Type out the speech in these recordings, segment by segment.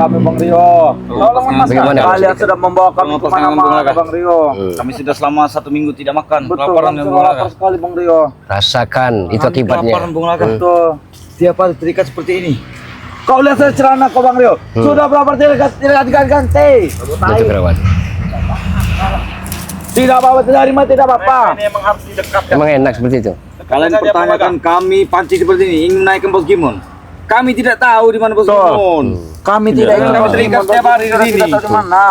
kami Bang Rio. Tolong Mas, bagaimana kalian sudah membawa kami kemana-mana Bang Rio. Kami sudah selama 1 minggu tidak makan. Betul, Kelaparan kami yang sudah lapar sekali Bang Rio. Rasakan itu akibatnya. Kelaparan Bung Laga. Betul. Tiap hari terikat seperti ini. Kau lihat saya celana kau Bang Rio. Sudah berapa tidak ganti. Betul Perawat. Tidak apa-apa, tidak apa-apa. Ini emang harus didekatkan. Emang enak seperti itu. Kalian pertanyakan kami pancing seperti ini ingin menaikkan Bos Gimon. Kami tidak tahu di mana Bos Gimon. Kami tidak ingin kami terikat setiap hari di sini. Tidak tahu di mana.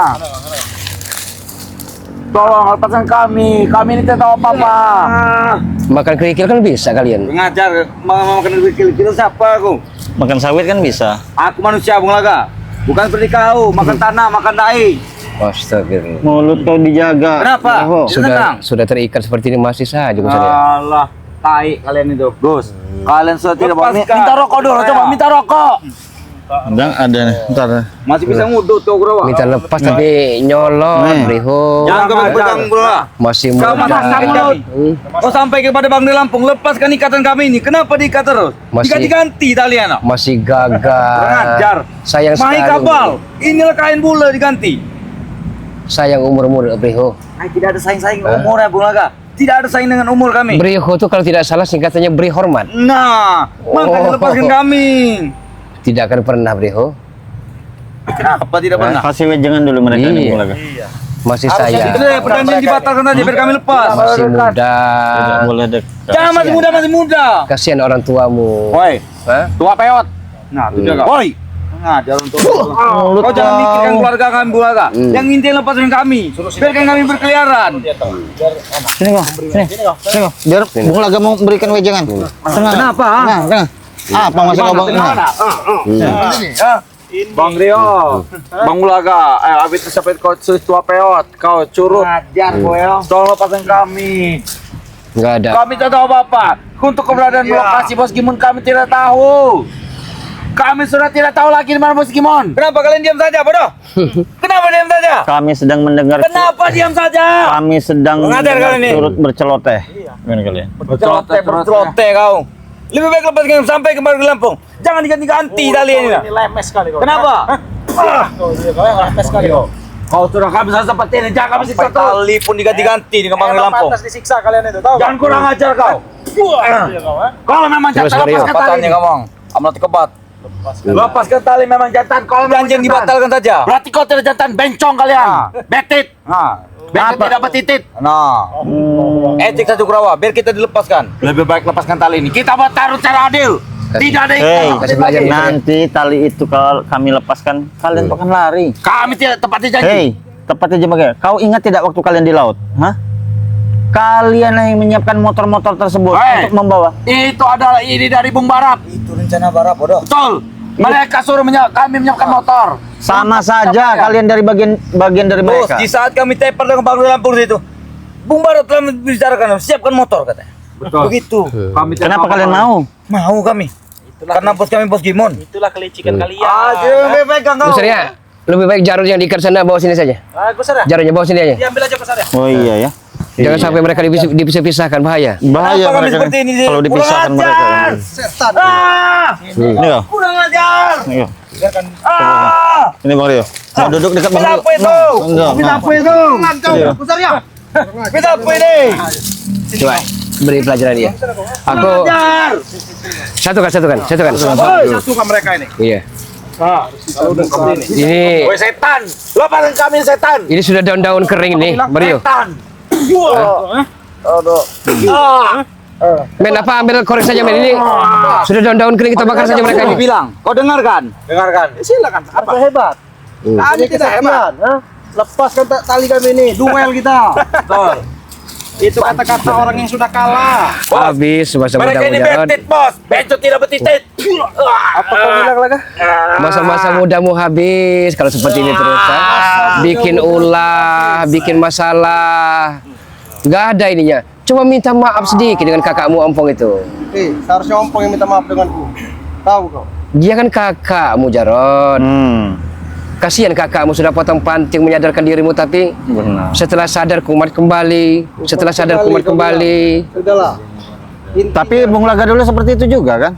Tolong lepaskan kami. Kami ini tidak tahu apa-apa. Makan kerikil kan bisa kalian. Pengajar mau makan kerikil kita siapa aku? Makan sawit kan bisa. Aku manusia Bung Laga. Bukan seperti kau, makan tanah, makan dai. Astagfirullah. Mulut kau dijaga. Kenapa? Oh, Sudah terikat seperti ini masih saja Gus Arya. Allah, tai kalian itu. Gus, kalian sudah tidak mau Lepaskan. minta rokok dulu. Coba minta rokok. ada nih. Ntar. Masih bisa ngudut tuh bro. Minta lepas tapi nyolot, Briho. Jangan kau pegang bro. Masih Kau muda. mulut. Oh sampai kepada Bang di Lampung, lepaskan ikatan kami ini. Kenapa diikat terus? Masih- Diganti talian. Masih gagah. Pengajar. Sayang Mahi sekali. kabal. Inilah kain bula diganti. Sayang umur-umur Briho. Tidak ada saing-saing umur ya Bung Laga. Tidak ada saing dengan umur kami. Briho itu kalau tidak salah singkatannya beri hormat. Nah, makanya lepaskan kami. Tidak akan pernah Briho. Kenapa tidak pernah? Kasih wejangan dulu mereka nih Iya. Bung Laga. Masih Itu sayang. deh, perjanjian dibatalkan saja biar kami lepas. Masih muda. Tidak boleh dekat. Jangan masih muda. Kasihan orang tuamu. Woi, Hah? tua peot. Nah, itu jaga. Woi. Ngajar untuk kau jangan mikirkan keluarga kami Bung Laga. Yang inti lepaskan kami. Biarkan kami berkeliaran. Sini kok. Sini kok. Biar Bung Laga mau memberikan wejangan. Kenapa? Tengah. Apa maksud kau Bang? Bang Rio, Bang Ulaga, habis itu sampai kau tua peot, kau curut. Ngajar kau ya. Tolong lepaskan kami. Enggak ada. Kami tidak tahu apa-apa. Untuk keberadaan lokasi Bos Gimon kami tidak tahu. Kami sudah tidak tahu lagi di mana Bos Gimon. Kenapa kalian diam saja, bodoh? Kenapa diam saja? Kami sedang mendengar. Kenapa diam saja? Kami sedang Mengajar kalian ini. turut berceloteh. Gimana kalian? Bercelote kau. Lebih baik lepaskan sampai kembali ke Lampung. Jangan diganti-ganti tali ini. Ini lemes sekali kau. Kenapa? Lemes sekali kau. Kau sudah kami seperti ini, jangan kami siksa terus. Tali pun diganti-ganti di kembali Lampung. disiksa kalian itu, tahu? Jangan kurang ajar kau. Kalau memang Terus, jantan Mario. lepaskan tali. Patahnya ngomong. Amal kebat. Lepaskan tali memang jantan. Kalau memang Janjian jantan. dibatalkan saja. Berarti kau tidak jantan, bencong kalian. Betit. Betit tidak betitit. Nah, etik satu kurawa, biar kita dilepaskan. Lebih baik lepaskan tali ini. Kita buat taruh secara adil. Tidak ada Hei, yang kasih belajar. nanti tali itu kalau kami lepaskan, kalian akan lari. Kami tidak tepati janji. Hei, tepat aja bagaimana? Kau ingat tidak waktu kalian di laut? Hah? Kalian yang menyiapkan motor-motor tersebut Hei. untuk membawa. Itu adalah ide dari Bung Barap. Itu rencana Barap, bodoh. Betul. Mereka suruh kami menyiapkan motor. Sama saja kalian dari bagian dari Bos, mereka. di saat kami tepar dengan Bang Lampung itu, Bung Barap telah membicarakan, siapkan motor katanya. Betul. Begitu. Kami tidak Kenapa kalian mau? Mau kami. Karena bos kami Bos Gimon. Itulah kelicikan kalian. Lebih baik kau. Gus Arya, lebih baik jarur yang diikat sana bawa sini saja. Gus Arya, Jarurnya bawa sini aja. diambil aja Gus Arya. Oh iya ya. Jangan sampai mereka dipisah-pisahkan, bahaya. Bahaya Kenapa kami mereka seperti ini? kalau dipisahkan Kurang mereka. ajar. Ini kok. Kurang ajar. Ayo. Ah! Ini Bang Rio. Mau duduk dekat Bang Rio. Apa itu? Enggak. Apa itu? Iya. Kita apa ini? Coba beri pelajaran dia. Aku Ajar. satukan. satukan mereka ini. Iya. Ini. Ini Woi setan, lepaskan kami setan. ini sudah daun-daun kering nih, Mario. Setan. Men apa ambil korek saja men ini. Sudah daun-daun kering kita bakar saja mereka Kau ini. bilang, kau dengarkan. Dengarkan. Silakan. Apa hebat? Kami tidak hebat. Lepaskan tali kami ini. Duel kita. Betul. Itu kata-kata orang yang sudah kalah. Habis masa Mereka ini muda-mudahan. betit bos, bencot tidak betitit. Apa kau bilang lagi? Masa-masa mudamu habis kalau seperti ini terus. Ha? Bikin ulah, bikin masalah. Nggak ada ininya. Coba minta maaf sedikit dengan kakakmu Ompong itu. Seharusnya Ompong yang minta maaf denganku. Tahu kau? Dia kan kakakmu Jarod. Kasihan kakakmu sudah potong panting menyadarkan dirimu, tapi Benar. setelah sadar kumat kembali. Setelah sadar kumat kembali. Sudahlah. Tapi Bung Laga dulu seperti itu juga kan?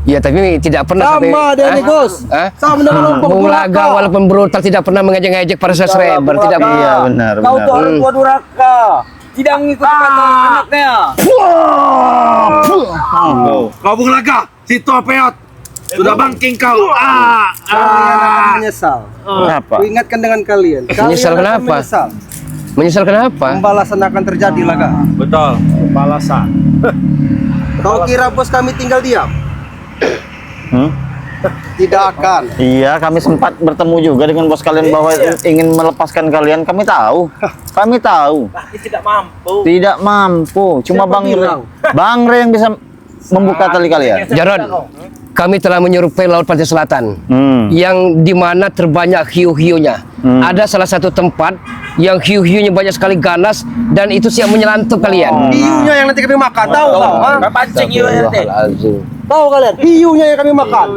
Ya tapi tidak pernah Sama dia nih, Gus. Hah? Sama dengan Bung Laga walaupun brutal tidak pernah mengejek-ngejek para subscriber, tidak pernah. Iya benar. Kau tuh orang tua durhaka. Tidak mengikuti kata anaknya. Kau Bung Laga, situ Peot. Sudah bangking kau. Kalian akan menyesal. Kenapa? Ku ingatkan dengan kalian. Menyesal Kalian akan kenapa? Menyesal. Menyesal kenapa? Pembalasan akan terjadi, Laga. Betul. Balasan. Kau kira bos kami tinggal diam? Hmm? Tidak akan. Iya, kami sempat bertemu juga dengan bos kalian bahwa ingin melepaskan kalian. Kami tahu. Kami tahu. Tidak mampu. Tidak mampu. Cuma Siapa Bang bilang? Bang Re yang bisa membuka tali kalian. Jarod, kami telah menyerupai Laut Pantai Selatan. Yang dimana terbanyak hiu-hiunya. Ada salah satu tempat yang hiu-hiunya banyak sekali ganas dan itu siap menyelantup kalian. Hiunya yang nanti kami makan, tahu kau? ha? Pancing hiu nanti. Astagfirullahaladzim. Tahu kalian? Hiunya yang kami makan.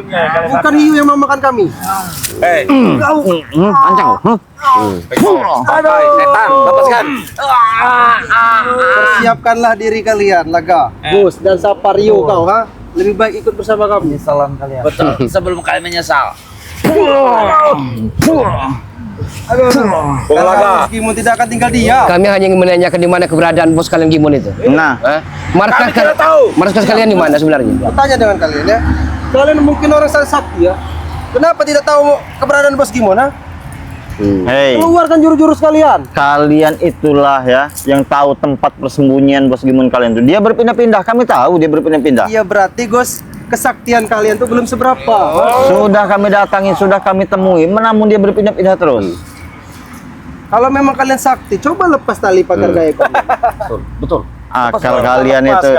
Bukan hiu yang memakan kami. Ancang. Aduh, setan, lepaskan. Persiapkanlah diri kalian, Laga. Bos dan Sapario kau, ha? Lebih baik ikut bersama kami. Salam kalian. Betul. Sebelum kalian menyesal. Kalau Bos Gimun tidak akan tinggal diam. Kami hanya ingin menanyakan di mana keberadaan bos kalian Gimun itu. Nah, Hah? Markas Kami tidak tahu. markas kalian di mana sebenarnya? Bertanya dengan kalian ya. Kalian mungkin orang sakti ya. Kenapa tidak tahu keberadaan Bos Gimun, ha? hei, Keluarkan jurus-jurus kalian. kalian itulah ya yang tahu tempat persembunyian bos Gimun kalian tuh. Dia berpindah-pindah. Kami tahu dia berpindah-pindah. Iya berarti Gus, kesaktian kalian tuh belum seberapa. Sudah kami datangi, sudah kami temui, namun dia berpindah-pindah terus. Kalau memang kalian sakti, coba lepas tali pagar gaya kalian. Betul. Akal kalian itu,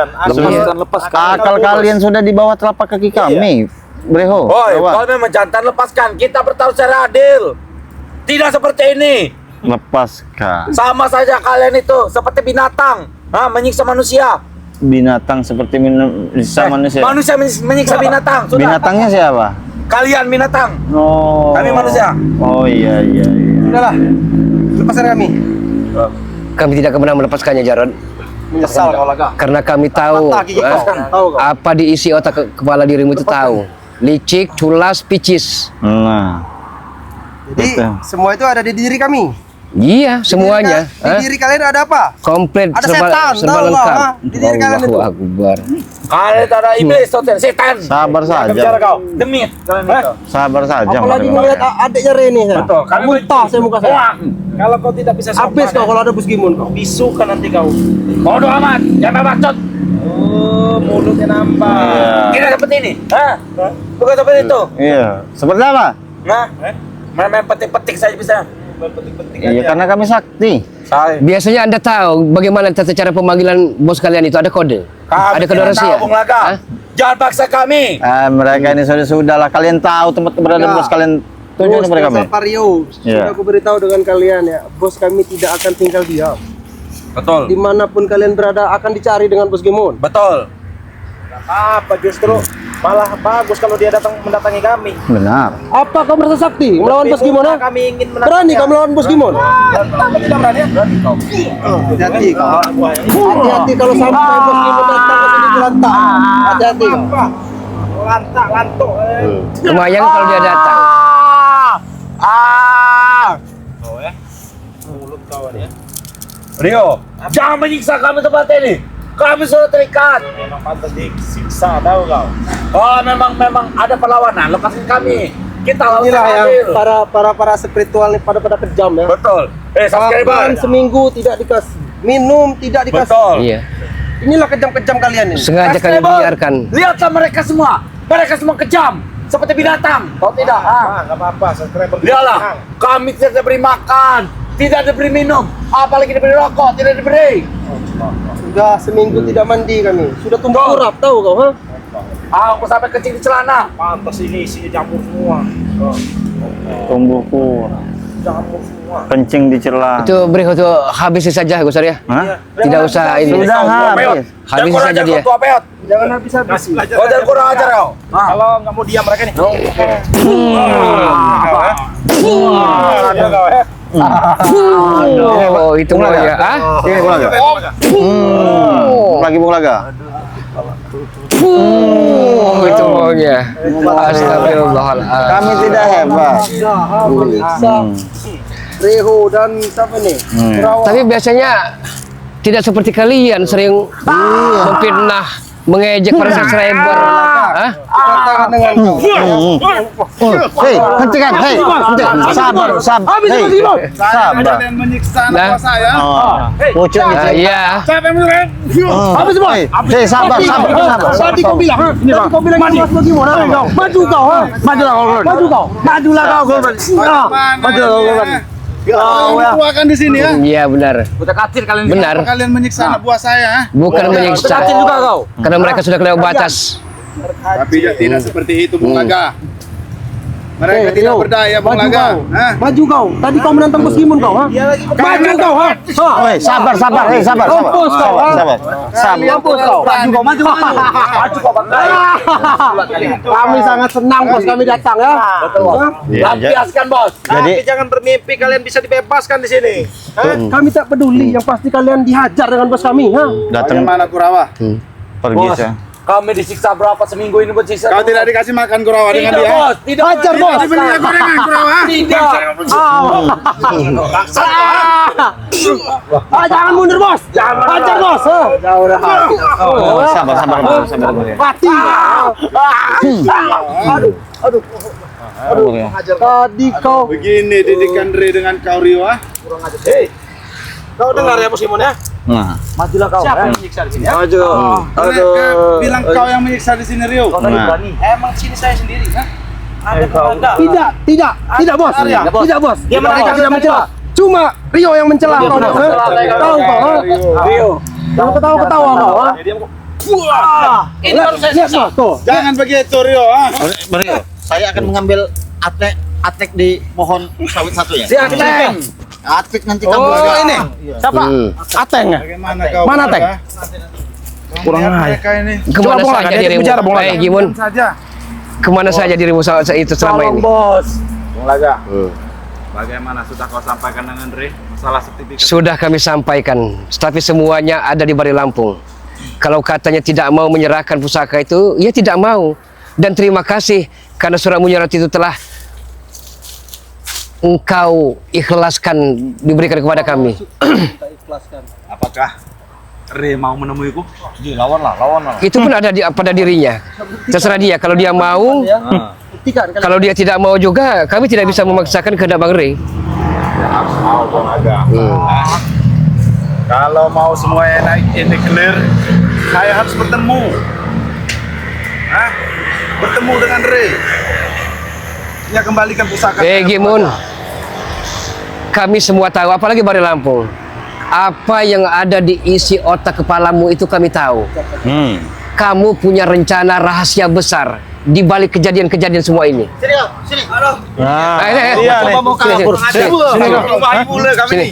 Lepaskan. akal kalian sudah di bawah telapak kaki kami, Breho. Woi, Kawan. kalau memang jantan lepaskan. Kita bertaruh secara adil. Tidak seperti ini. Lepaskan. Sama saja kalian itu seperti binatang, menyiksa manusia. Binatang seperti bisa manusia. Manusia menyiksa binatang. Sudah. Binatangnya siapa? Kalian binatang. Oh. Kami manusia. Oh iya iya iya. Udahlah, lepaskan kami. Kami tidak pernah melepaskannya, Jarod. Menyesal kau Laga. Karena kami tahu Mata gigi kau, tahu kau. apa diisi otak kepala dirimu itu tahu. Licik, culas, picis. Nah. Jadi Betul. semua itu ada di diri kami. Iya, semuanya. Di diri kalian ada apa? Komplit Ada serba, setan, serba tahu nggak, lengkap. ha? Di diri kalian itu. Allahu Akbar. Kalian itu ada iblis, setan. Sabar saja. kau. Demit. Kalian itu. Sabar saja. Apalagi Mari, melihat Bang. adiknya Reni saya. Betul. Kami Muntah saya muka saya. Kalau kau tidak bisa Habis kau kalau ada Bos Gimun kau. bisukan nanti kau. Bodoh amat. Jangan bacot. Oh, mulutnya nambah. Kita seperti ini. Bukan seperti itu. Iya. Seperti apa? Nah, main petik-petik saja bisa. Iya, karena kami sakti. Biasanya Anda tahu bagaimana tata cara pemanggilan bos kalian itu? Ada kode? Ada kode rahasia? Bung Laga. Hah? Jangan paksa kami. Mereka ini sudah lah. Kalian tahu tempat keberadaan Ya. bos kalian. Tunjukkan Bos kepada dan kami. Sapario, Iya. sudah aku beritahu dengan kalian ya, bos kami tidak akan tinggal diam. Betul. Dimanapun kalian berada akan dicari dengan Bos Gimun. Betul. Apa justru malah bagus kalau dia datang mendatangi kami. Benar. Apa kau merasa sakti melawan Bos Gimun? ha? Kami ingin Berani kau melawan Bos Gimun? Tidak berani. Hati-hati kau. Hati-hati kalau sampai Bos Gimun datang ke sini berantak. Hati-hati kau. Lantak. Lumayan kalau dia datang. Mulut kawan ya. Rio, jangan menyiksa kami tempat ini. Kami sudah terikat. Memang pantas disiksa, tahu kau. Oh, memang ada perlawanan. Lepaskan kami. Kita lawan Inilah yang yang adil. para spiritual nih pada kejam ya. Betul. Subscriber. Makan seminggu tidak dikasih, minum tidak dikasih. Betul. Iya. Inilah kejam-kejam kalian ini. Sengaja kalian Subscriber. biarkan. Lihatlah mereka semua. Mereka semua kejam. Seperti binatang. Kau tidak. Enggak apa-apa, subscriber. Lihatlah. Kami tidak diberi makan. Tidak diberi minum. Apalagi diberi rokok. Tidak diberi. Sudah seminggu tidak mandi kami. Sudah tumbuh Betul. urap, tahu kau, ha? Aku sampai kencing di celana. Pantas ini isinya jamur semua. Tumbuhku. Jamur semua. Kencing di celah. Itu Bro, itu habisi saja Gusar ya. Hah? Tidak usah ini. Sudah habis. Habis saja dia. Jangan habis-habis. Kau jangan kurang ajar kau. Kalau nggak mau diam mereka nih. Oh, itu mau ya. Ah? Ini Bung Laga. Oh. Lagi Bung Laga. Itu maunya. Astagfirullahaladzim. Kami tidak hebat. Reho dan siapa nih? Tapi biasanya tidak seperti kalian sering memfitnah, mengejek para subscriber. Hah? Katakan dengan kau. Hei, hentikan. Hei, sabar. Hei, sabar. Kalian menyiksa Nah. anak saya. Pucuk Nah, gitu. iya. Siapa yang menyuruh? Habis semua. Hei, sabar. Tadi kau bilang, bos bagaimana? Maju kau, ha? Majulah kau. Kau keluarkan di sini ya. Iya benar. Udah katil kalian. Benar. Kalian menyiksa anak buah saya. Bukan menyiksa. juga kau. Karena mereka sudah kelewat batas. Tapi tidak seperti itu, Bung Laga. Mereka tidak berdaya, Bung Maju Laga. kau. Hah? Maju kau. Tadi kau menantang Bos Gimun kau, ha? Maju kau, ha? Hei, sabar. Hei, sabar. Mampus kau, ha? Sabar. Mampus kau. Maju kau. Kami sangat senang bos kami datang ya. Lampiaskan, Bos. Jadi Jangan bermimpi kalian bisa dibebaskan di sini. Kami tak peduli, yang pasti kalian dihajar dengan bos kami, ha? datang Bagaimana Kurawa? pergi saya. Kami disiksa berapa seminggu ini buat siksa? Kau tidak dikasih makan Kurawa dengan dia? Tidak hajar bos. Dibeli gorengan Kurawa? Jangan mundur bos. Hajar bos. Sabar. Mati. Aduh. Tadi kau. Begini didikan Re dengan kau Rio, ah? Kau dengar ya Bos Gimun ya? Nah, Majulah kau. Siapa yang menyiksa di sini? Maju. Mereka bilang kau yang menyiksa di sini, Rio. nah. Emang sini saya sendiri, ha? Tidak bos. Tidak bos. Mereka tidak mencela. Cuma Rio yang mencela kau. Tahu kau, ha? Rio. Jangan ketawa-ketawa kau, ha? Ini baru saya siksa. Tuh. Jangan begitu, Rio, ah? Mario, saya akan mengambil atek di pohon sawit satunya. Si Ateng. Atek nanti kamu Oh juga. ini. Siapa? Ateng ya? Bagaimana kau? Mana, Teng? Kurang mereka ini. Kemana Bung saja Laga, dirimu? bicara, Bung Laga. Baik, Gimun. Saja. Kemana saja dirimu saat itu selama ini? Bos. Bung Laga. Bagaimana sudah kau sampaikan dengan Re masalah sertifikat? Sudah kami sampaikan, tapi semuanya ada di Bari Lampung. Kalau katanya tidak mau menyerahkan pusaka itu, ya tidak mau. Dan terima kasih karena surat menyurat itu telah engkau ikhlaskan diberikan kepada kami. Apakah Re mau menemuiku? Itu pun ada pada dirinya. Terserah dia. Kalau dia mau, kalau dia tidak mau juga, kami tidak bisa memaksakan kehendak Bang Rey. Harus mau, Bung Laga. Kalau mau semuanya naik ini clear, saya harus bertemu. Bertemu dengan Re. Ya kembalikan pusaka. Gimun, kami semua tahu, apalagi Bari Lampung. Apa yang ada di isi otak kepalamu itu kami tahu. Kamu punya rencana rahasia besar di balik kejadian-kejadian semua ini. Sini. Halo. Mau kabur. Sini.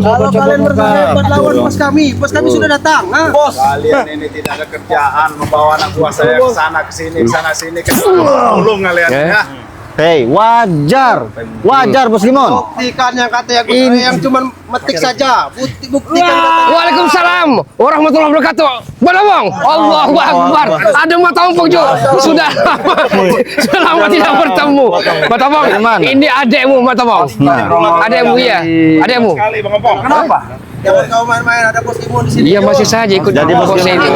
Kalau kalian bersahabat lawan bos kami sudah datang. Bos. Kalian ini tidak ada kerjaan membawa anak buah saya ke sana ke sini, ke sana sini, ke tolong kalian ya. Hei, wajar Bos Gimun. Buktikan yang kata yang cuma metik saja. Buktikan kata. Waalaikumsalam warahmatullahi wabarakatuh. Badabang, Allahu Akbar. Ada mata ompong Jo. Sudah lama tidak bertemu. Badabang, ini adekmu Badabang. Adekmu ya, adekmu. Kali Bang Opong. Kenapa? Jangan kau main-main, ada bos Gimun di sini. Iya masih saja ikut Jadi bos bosnya ini.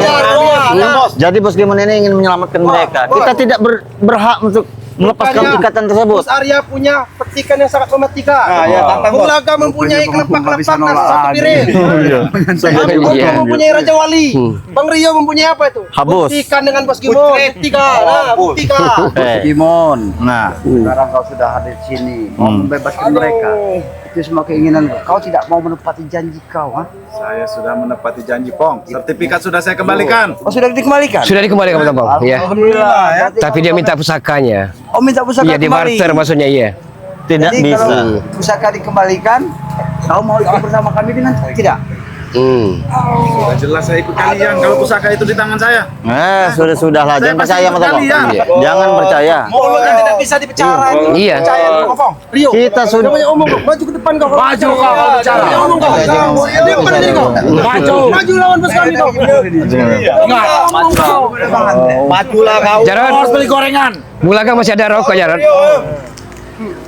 Jadi Bos Gimun ini ingin menyelamatkan mereka. Kita tidak berhak untuk melepaskan ikatan tersebut. Bos Arya punya petikan yang sangat mematikan. Bung Laga mempunyai kelepak-kelepak satu piring. Bung mempunyai Raja Wali. Bang Rio mempunyai apa itu? Habus. Buktikan dengan Bos Gimun. Buktikan. Gimun. Nah, Sekarang kau sudah hadir di sini, mau membebaskan mereka. Itu semua keinginan kau tidak mau menepati janji kau, ha? Saya sudah menepati janji, Pong. Sertifikat sudah saya kembalikan. Oh sudah dikembalikan? Sudah dikembalikan Badabang. Ya. Alhamdulillah ya. Tapi dia minta pusakanya. Oh minta pusaka Iya di kembali. barter maksudnya iya. tidak Jadi bisa. kalau pusaka dikembalikan, kau mau ikut bersama kami dengan tidak? Sudah jelas saya ikut kalian kalau pusaka itu di tangan saya. Sudahlah, jangan percaya sama Toko. Jangan percaya. Mulutnya tidak bisa dibicara. Iya. Percaya ngomong. Rio. Kita sudah Ngomong, maju ke depan kau. Maju kau kalau bicara. Ngomong kau. Depan diri kau. Maju. Maju lawan bos kami kau. Ingat. Ngomong kau. Majulah kau. Jarod. Harus beli gorengan. Bulaga masih ada rokok, Jarod.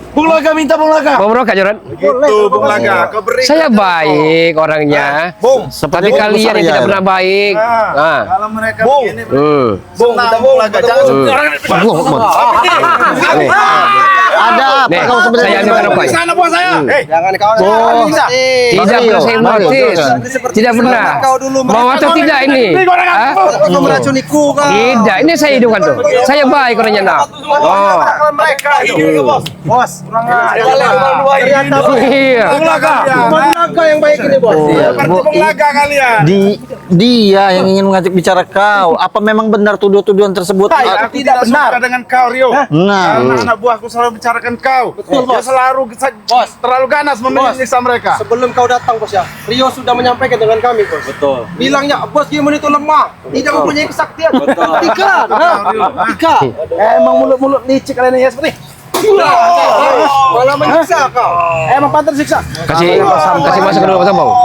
Bung Laga minta Bung Laga. Mau merokok, Jarod? Gitu Bung Laga. Kau beri. Saya baik orangnya. Bung. Tapi kalian yang tidak pernah baik. Nah. Kalau mereka begini. Bung, minta Bung Laga. Jangan ada apa Nih, kau sebenarnya? saya minta rokok. di sana buat saya. Jangan kau. Tidak pernah saya notis. Tidak pernah. Mau atau tidak ini? Hah? Kau meracuniku kau. Tidak, ini saya hidupkan tuh. Saya baik orangnya nak. Oh. Mereka itu bos. Iya. Bung Laga. Bung Laga yang baik ini bos. Seperti Bung Laga kalian. Dia yang ingin mengajak bicara kau. Apa memang benar tuduhan tersebut? Aku tidak benar dengan kau Rio. Nah, Karena anak buahku selalu bicarakan kau. Dia selalu terlalu ganas menyiksa mereka. Sebelum kau datang bos ya, Rio sudah menyampaikan dengan kami bos. Betul. Bilangnya bos Gimon itu lemah, tidak mempunyai kesaktian. Tiga, tiga. Emang mulut-mulut licik kalian ya seperti. Malah menyiksa kau. Emang pantas siksa. Kasih masuk ke dalam sambung.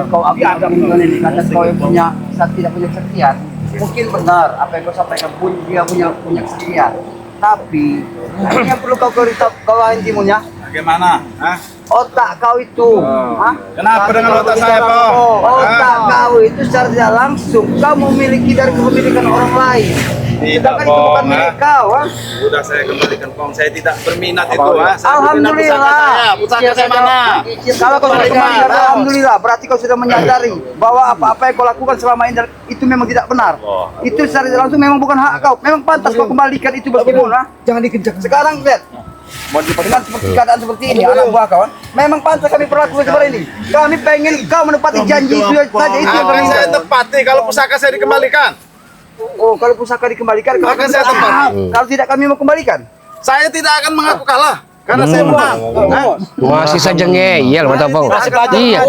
Kau agak ini kata kau yang punya tidak punya kesaktian. Mungkin benar apa yang kau sampaikan pun dia punya kesaktian. Tapi yang perlu kau intimunya Bagaimana? Hah? otak kau itu. Kenapa dengan otak saya, Pak? Otak kau itu secara tidak langsung kau memiliki dari kepemilikan orang lain. Sedangkan itu bukan milik kau. Sudah saya kembalikan Pong. Saya tidak berminat itu. Alhamdulillah. Pusaka saya mana? Kalau kau sudah kembalikan, alhamdulillah. Berarti kau sudah menyadari bahwa apa-apa yang kau lakukan selama ini itu memang tidak benar. Itu secara tidak langsung memang bukan hak kau. Memang pantas kau kembalikan itu meskipun. Jangan dikejar. Sekarang lihat. Dengan seperti keadaan seperti ini, anak buah kawan, memang pantas kami perlakukan seperti ini. Kami pengen kau menepati janji itu saja, itu yang Apa kami yang saya inginkan. tepati kalau pusaka saya dikembalikan? Oh, kalau pusaka dikembalikan, kau Akan saya tepati. kalau tidak kami mau kembalikan. Saya tidak akan mengaku kalah. Karena saya menang. Masih saja ngeyel, mata bang. Iya,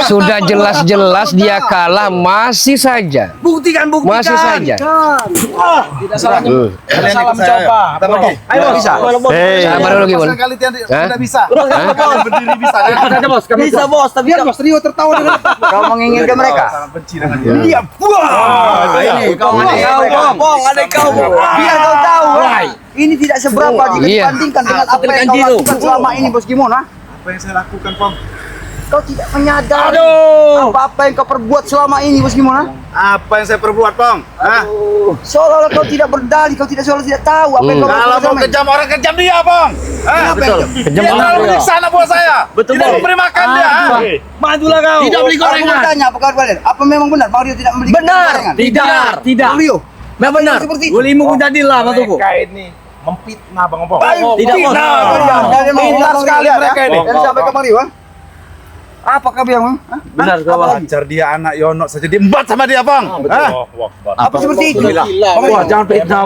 sudah jelas-jelas dia kalah, masih saja. Buktikan. Masih saja. Tidak salahnya. Kalian ikut saya. Kita pergi. Ayo bisa. Sabar dulu, Gimon. Kali tidak bisa. Bos. Berdiri bisa. Bisa bos, tapi biar bos Rio tertawa dengan kau menginginkan mereka. Sangat benci dengan dia. Iya, Ini kau ada kau. Biar kau tahu. Ini tidak seberapa jika Iya. dibandingkan dengan apa yang kau lakukan selama ini bos Gimon. Apa yang saya lakukan, Pong? Kau tidak menyadari apa-apa yang kau perbuat selama ini bos Gimon. Apa yang saya perbuat, Pong? Seolah-olah kau tidak berdalih, kau tidak tahu apa yang kau Kalau lakukan mau selama ini. kejam orang kejam dia, Pong. Betul. Dia terlalu menyiksa anak buah saya. Tidak memberi makan dia. Majulah kau. Tidak beli gorengan. Aku bertanya apa kabar kalian? Apa memang benar Mario tidak membeli gorengan? Tidak. Mario. Memang benar. Seperti itu. Ulimu jadilah batuku. Mereka ini memfitnah, Bang Opong. Tidak bos. Benar sekali mereka ini. Dan sampai ke Mario, apa kau bilang? Benar kau. Ajar dia anak Yono saja diembat sama dia, Bang. Apa seperti itu? Wah, jangan fitnah.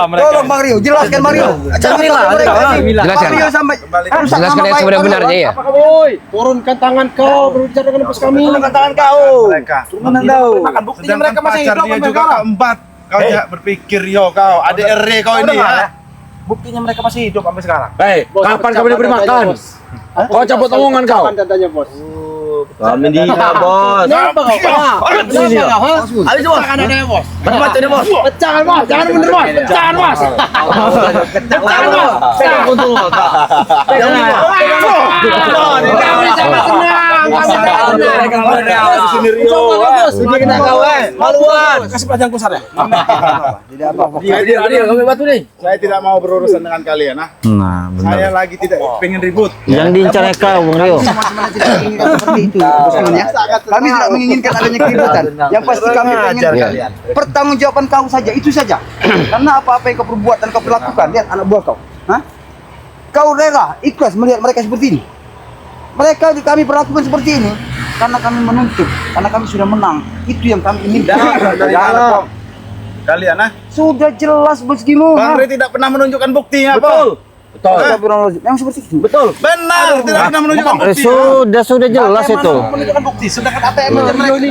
Tolong Mario, jelaskan Mario. Jelaskan. Mario sampai Jelaskan yang sebenarnya ya. Turunkan tangan kau berbicara dengan bos kami. Turunkan tangan kau. Mereka. Turunkan kau. Buktinya mereka masih pacar hidup dia sampai juga sekarang. kau embat. Kau jangan berpikir yo kau, ada RE kau ini ya. Buktinya mereka masih hidup sampai sekarang. Hei, kapan kami diberi makan? Kau cabut omongan kau. Kapan tandanya bos? Kami tidak, bos. Kenapa kau? Kenapa kau? Ayo bos. Tandanya bos. Berbaca nih, bos. Pecahan bos, jangan bener bos. Pecahan bos. Pecahan bos. Pegang untuk Kasih pelajaran kusar ya. Tidak apa-apa. kami batu nih. Saya tidak mau berurusan dengan kalian, nah. Nah, Saya benar. lagi tidak pengen ribut. Yang diincarnya kau, Bung Rio. Sama-sama tidak menginginkan seperti itu, Bos Gimon ya. Kami tidak menginginkan adanya keributan. Yang pasti kami pengen pertanggungjawaban kau saja, itu saja. Karena apa-apa yang kau perbuat dan kau perlakukan, lihat anak buah kau. Kau rela, ikhlas melihat mereka seperti ini. Mereka kami perlakukan seperti ini karena kami menuntut, karena kami sudah menang. Itu yang kami inginkan. Dari mana, Pong? Kalian, nah. Sudah jelas Bos Gimon. Bang Ri tidak pernah menunjukkan buktinya, Betul. Pong. Astagfirullahaladzim. Yang seperti itu. Betul. Benar, tidak pernah menunjukkan bukti. Sudah jelas ATM itu. menunjukkan bukti, sedangkan ATM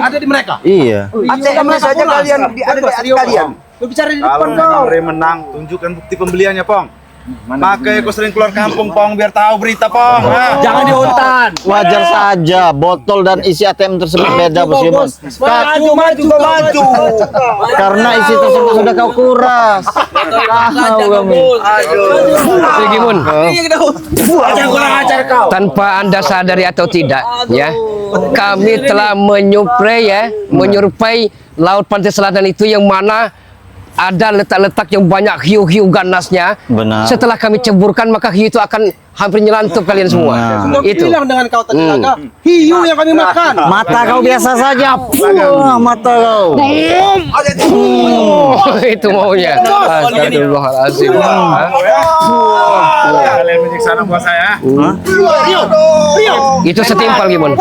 ada di mereka. Iya. ATM saja kalian ada di atas kalian. Lu bicara di depan Kalau menang, tunjukkan bukti pembeliannya, Pong. Makanya kau sering keluar kampung, Pong, biar tahu berita, Pong. Jangan dihuntan. Wajar saja, botol dan isi ATM tersebut beda, Bos Gimon. Maju. Karena isi tersebut sudah kau kuras. Tahu kami. Bos Gimun, Jangan kurang ajar kau. tanpa Anda sadari atau tidak, ya, kami telah menyerupai laut pantai selatan itu yang mana ada letak-letak yang banyak hiu-hiu ganasnya. Benar. Setelah kami ceburkan, maka hiu itu akan hampir nyelantup kalian semua. Nah. Itu. Bilang dengan kau tadi Laga, hiu yang kami makan. Mata kau biasa saja. Wah, mata kau. Itu maunya. Astagfirullahaladzim. Kalian menyiksa anak buah saya. Itu setimpal Gimun.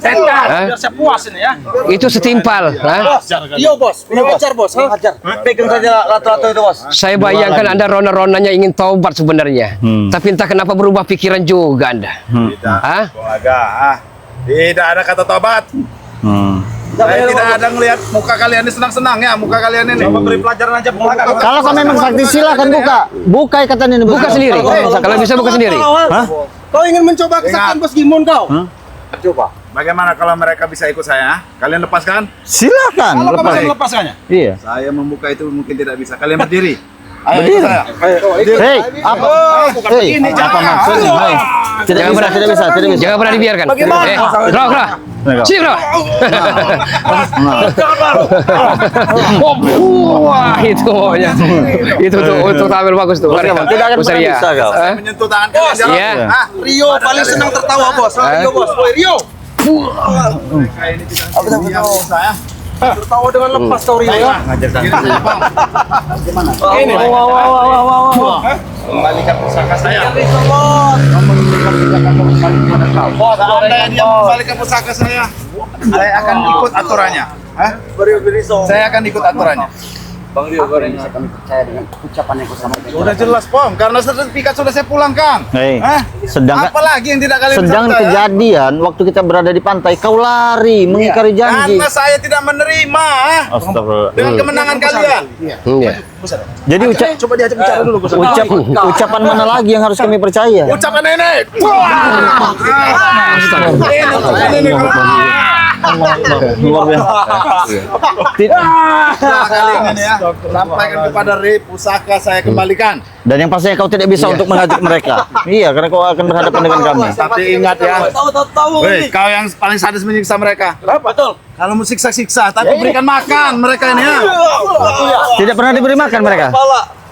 Setan. Hah? Biar saya puas ini ya. Itu setimpal. Hah? Iya bos, kurang ajar bos. Ajar. Pegang saja rata-rata itu bos. Saya bayangkan Anda rona-ronanya ingin taubat sebenarnya. Tapi entah kenapa berubah pikiran juga Anda. Hah? Bung Aga, tidak ada kata tobat. Saya tidak ada ngelihat muka kalian ini senang-senang ya, muka kalian ini. Coba beri pelajaran aja, Bung Aga. Kalau kau memang sakti silakan buka. Buka ikatan ini. Buka sendiri. Kalau bisa buka sendiri. Hah? Kau ingin mencoba kesaktian bos Gimun kau? Coba. Bagaimana kalau mereka bisa ikut saya? Kalian lepaskan? Silakan. Kalau kau Lepas. bisa melepaskannya. Iya. Saya membuka itu mungkin tidak bisa. Kalian berdiri. Ayo Berdiri. ikut saya. Hei, apa? Hei, apa maksudnya? Hei. Tidak bisa, tidak bisa, tidak bisa. Jangan pernah dibiarkan. Bro. Sini bro. Wah, itu maunya. Itu tuh untuk tampil bagus tuh. Mari, Tidak akan pernah Ria. bisa kau. Hah? Menyentuh tangan kalian. jangan. Iya. Ah, Rio paling senang tertawa bos. Rio bos. Woi Rio. mereka ini tidak diam saya. Tertawa dengan lepas kau Rio ya. Ini. Kembalikan pusaka saya. Bos, Anda yang mengembalikan pusaka saya akan ikut aturannya. Hah? Saya akan ikut aturannya. Bang Rio goreng kami percaya dengan ucapan yang kau sampaikan. Sudah jelas, Pom. Karena sertifikat sudah saya pulangkan. Hei, Hah? sedangkan Apalagi yang tidak kalian sedang bisa, ya? kejadian waktu kita berada di pantai, kau lari mengingkari janji. Karena saya tidak menerima Astagfirullah. dengan kemenangan kalian. Iya. Jadi coba diajak bicara dulu bos. ucapan mana lagi yang harus kami percaya? Ucapan nenek. Wah! Ini ucapan nenek. Luar biasa. Nah, kalian ini ya, sampaikan kepada Ri, pusaka saya kembalikan. Dan yang pastinya kau tidak bisa untuk mengajak mereka. Iya, karena kau akan berhadapan dengan kami. Tapi ingat ya, Tahu. weh, kau yang paling sadis menyiksa mereka. Betul. Kalau mau siksa-siksa, tapi berikan makan mereka ini ya. Tidak pernah diberi makan mereka.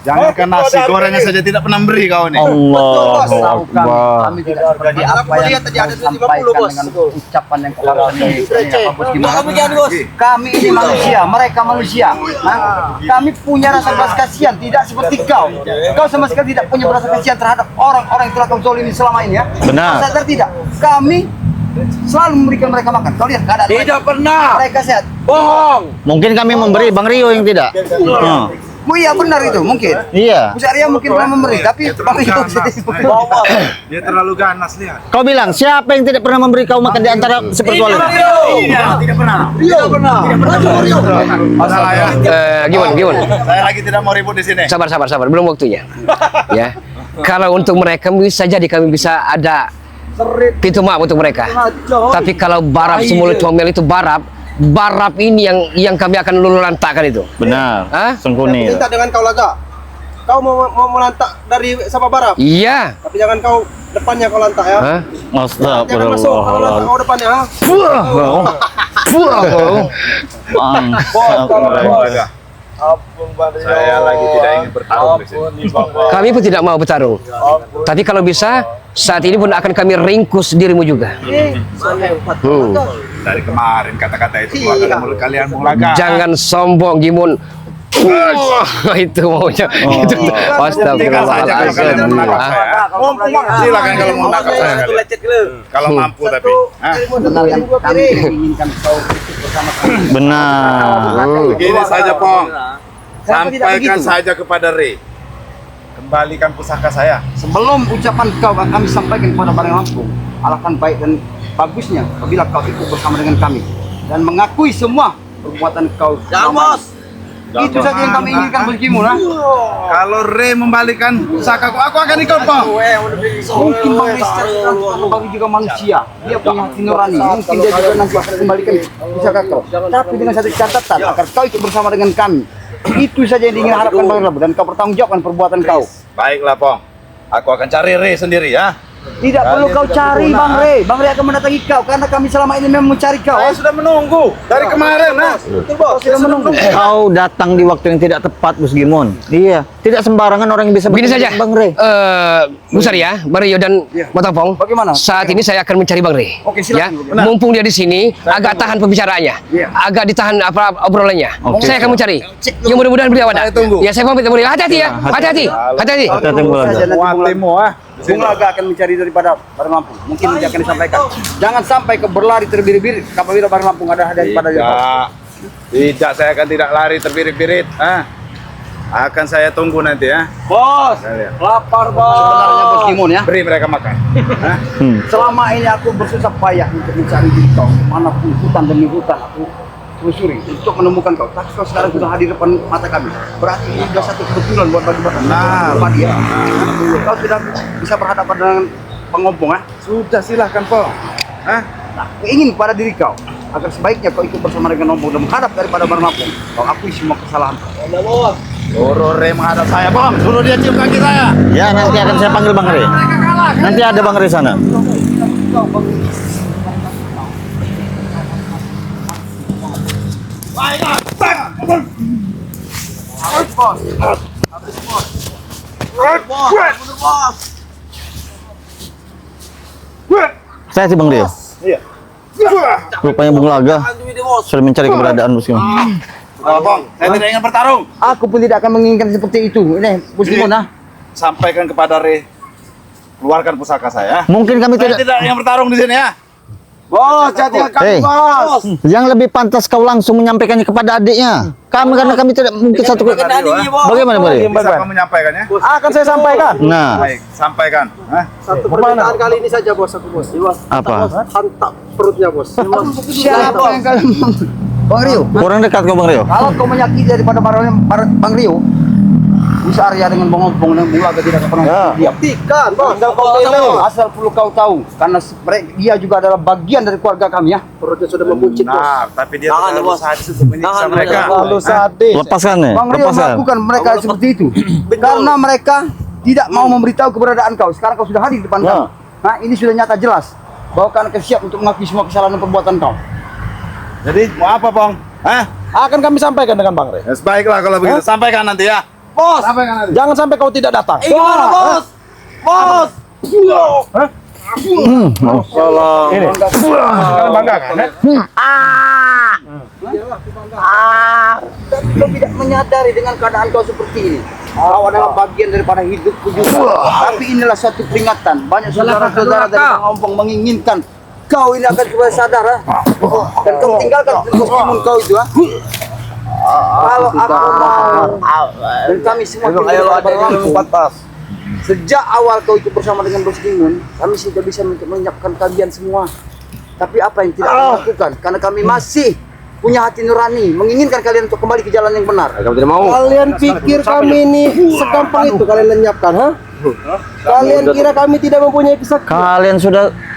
Jangankan nasi gorengnya saja tidak pernah beri kau ini. Allahu Akbar. Kami tidak seperti apa yang kau sampaikan dengan ucapan yang kau sampaikan. Kami ini manusia, mereka manusia. Nah, kami punya rasa belas kasihan, tidak seperti kau. Kau sama sekali tidak punya rasa kasihan terhadap orang-orang yang telah kau zolimi selama ini ya. Benar. Sadar tidak? Kami selalu memberikan mereka makan. Kau lihat keadaan mereka. Tidak pernah. Mereka sehat. Bohong. Mungkin kami memberi, Bang Rio yang tidak. Oh iya benar itu mungkin. Iya. Bu Arya mungkin pernah memberi, tapi Bang Rio bawa. Dia terlalu ganas lihat. Kau bilang siapa yang tidak pernah memberi kau makan di antara seperjualan? Iya, tidak pernah. Rio benar. Masalah ya. Gimana? Saya lagi tidak mau ribut di sini. Sabar, belum waktunya. Ya. Kalau untuk mereka bisa jadi kami bisa ada pintu maaf untuk mereka. Tapi kalau barap semulut comel itu barap ini yang kami akan luluh lantakkan itu. Benar. Hah? Sengkuni. Minta dengan kau Laga. Kau mau melantak dari Sabah Barat. Iya. Tapi jangan kau depannya kau lantak ya. Hah? Jangan masuk kau lantak kau depannya ha. Saya lagi tidak ingin bertarung di sini. Kami pun tidak mau bertarung. Tapi kalau bisa saat ini pun akan kami ringkus dirimu juga. Dari kemarin kata-kata itu keluar dari mulut kalian, Bung Laga. Jangan sombong Gimun. Itu maunya. Itu. Astagfirullahaladzim. Silakan kalau mau menangkap saya kalian. Kalau mampu tapi. Benar yang kami inginkan kau bersama kami. Benar. Begini saja, Pong. Sampaikan saja kepada Ri. kembalikan pusaka saya. Sebelum ucapan kau kami sampaikan kepada Bareng Lampung, alangkah baik dan bagusnya apabila kau ikut bersama dengan kami dan mengakui semua perbuatan kau. Jangan bos. Itu saja yang kami inginkan Boskimu, nah. Kalau Re membalikan pusakaku, aku akan ikut, Pak. Mungkin Bang Reza bagi juga manusia, dia punya hati nurani. Mungkin dia juga nanti akan kembalikan pusaka kau. Tapi dengan satu catatan, agar kau ikut bersama dengan kami. Itu saja yang ingin harapkan Bang Reza, dan kau bertanggung jawabkan perbuatan kau. Baiklah, Pong. Aku akan cari Re sendiri, ya. Tidak perlu kau cari Bang Re. Bang Re akan mendatangi kau karena kami selama ini memang mencari kau. Saya sudah menunggu dari kemarin, nah. Kau sudah menunggu. Kau datang di waktu yang tidak tepat, Bos Gimon. Iya, tidak sembarangan orang yang bisa Begini bertemu saja, dengan Bang Re. Bu Saria, Bang Rio dan Matapong. Bagaimana? Saat ini saya akan mencari Bang Re. Oke, silakan. Ya, mumpung dia di sini, agak tahan pembicaraannya, agak ditahan apa obrolannya. Oke. Saya akan mencari. Yang mudah-mudahan beliau ada. Ya, saya pamit, Bang Rio. Hati-hati ya, hati-hati, hati-hati. Hati-hati, Bang Reza. Semua timmu, ah. Bung Laga akan mencari daripada Bareng Lampung. Mungkin nanti akan disampaikan. Jangan sampai ke berlari terbiri-biri apabila Bareng Lampung ada daripada Tidak, saya akan tidak lari terbirit-birit. Akan saya tunggu nanti, ya. Bos, lapar bos. Sebenarnya Bos Kimon ya. Beri mereka makan. Selama ini aku bersusah payah untuk mencari diri kau. Manapun hutan demi hutan aku telusuri untuk menemukan kau. Tapi kau sekarang sudah hadir depan mata kami. Berarti ini sudah satu kebetulan buat bagi-bagi. Nah, dia. Kau sudah bisa berhadapan dengan pengompong, ya? Sudah, silahkan, Pong. Aku ingin pada diri kau agar sebaiknya kau ikut bersama dengan Ompong dan menghadap daripada Bareng Lampung. Kau akui semua kesalahan kau. Suruh Re menghadap saya, Pong. Suruh dia cium kaki saya. Ya, nanti akan saya panggil Bang Re. Nanti ada Bang Re sana. Saya sih Bang Rio. Iya. Rupanya Bung Laga sudah mencari keberadaan Bos Gimon. Pong, saya tidak ingin bertarung. Aku pun tidak akan menginginkan seperti itu. Ini Bos Kimon, nah. Sampaikan kepada Re, keluarkan pusaka saya. Mungkin kami Saya tidak. tidak ingin bertarung di sini, ya. Bos, jadikan Hei, kami bos. yang lebih pantas kau langsung menyampaikannya kepada adiknya. Kami karena kami tidak mungkin satu. Bagaimana Bang Rio? Bisa kau menyampaikannya? Akan saya sampaikan. Nah, Baik, sampaikan. Satu permintaan kali ini saja bos, aku bos. apa? Hantak perutnya bos. Siapa yang kalian Bang Rio? Kurang dekat kau Bang Rio. Kalau kau menyakiti daripada Bang Rio, bisa Arya dengan Bang Ompong dan Bung Laga tidak pernah diam. Buktikan bos. Tinggal kau tahu, asal perlu kau tahu, karena dia juga adalah bagian dari keluarga kami, ya. Perutnya sudah membuncit bos. Nah, tapi dia terlalu sadis untuk menyiksa mereka. Terlalu sadis. Lepaskan ya. Bang Rio Lepaskan. melakukan mereka seperti itu karena mereka tidak mau memberitahu keberadaan kau. Sekarang kau sudah hadir di depan kami. Nah, ini sudah nyata jelas bahwa kau akan siap untuk mengakui semua kesalahan dan perbuatan kau. Jadi mau apa, Pong? Akan kami sampaikan dengan Bang Re. Ya, baiklah kalau begitu. Sampaikan nanti, ya. Bos, jangan sampai kau tidak datang. Gimana, bos? Bos. Ini. Kalian banggakan, ya? Tapi kau tidak menyadari dengan keadaan kau seperti ini. Kau adalah bagian daripada hidupku juga. Tapi inilah suatu peringatan. Banyak saudara-saudara dari Bang Ompong menginginkan kau ini akan supaya sadar, ha? Dan kau tinggalkan meskipun kau itu, ha? Kalau aku mau dan kami semua tinggal di Lampung. Sejak awal kau ikut bersama dengan Bos Gimun, kami sudah bisa menyiapkan kalian semua. Tapi apa yang tidak kami lakukan? Karena kami masih punya hati nurani, menginginkan kalian untuk kembali ke jalan yang benar. Kamu tidak mau. Kalian pikir kami ini segampang itu kalian lenyapkan, ha? Kalian kira kami tidak mempunyai kesaktian? Kalian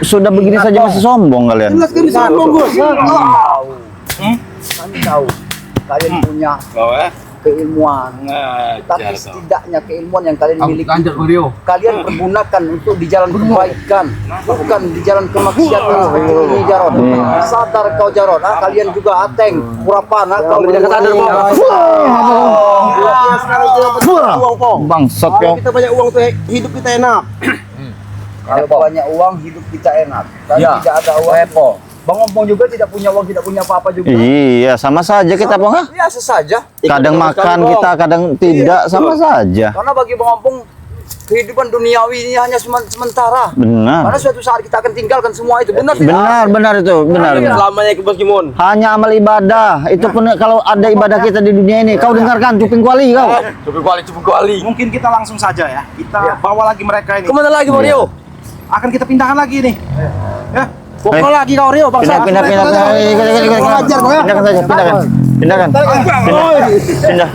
sudah begini saja masih sombong kalian. Jelas kami sombong bos. Kami tahu kalian punya keilmuan, tapi setidaknya keilmuan yang kalian miliki kalian pergunakan untuk di jalan kebaikan, bukan di jalan kemaksiatan seperti ini, Jarod. Sadar kau, Jarod, kalian juga ateng, pura-pana, kau tidak sadar Sekarang kita punya uang, Pong. Bangsat Kalau kau. kita banyak uang tuh hidup kita enak. Kalau banyak uang hidup kita enak, tapi tidak ada uang. Bang Ompong juga tidak punya uang, tidak punya apa-apa juga. Iya, sama saja kita Bang. Biasa saja. Kadang makan kita, kadang tidak, sama saja. Karena bagi Bang Ompong kehidupan duniawi ini hanya sementara. Benar. Karena suatu saat kita akan tinggalkan semua itu. Benar tidak? Benar itu, benar. Selamanya ke Bos Kimun. Hanya amal ibadah. Itu pun kalau ada ibadah kita di dunia ini. Kau dengarkan cuping kuali kau. Cukup kuali. Mungkin kita langsung saja ya. Kita bawa lagi mereka ini. Kemana lagi Mario? Akan kita pindahkan lagi nih. Ya. Pokok lagi kau Rio bangsa. Pindah. Pindahkan saja, pindahkan. Pindah.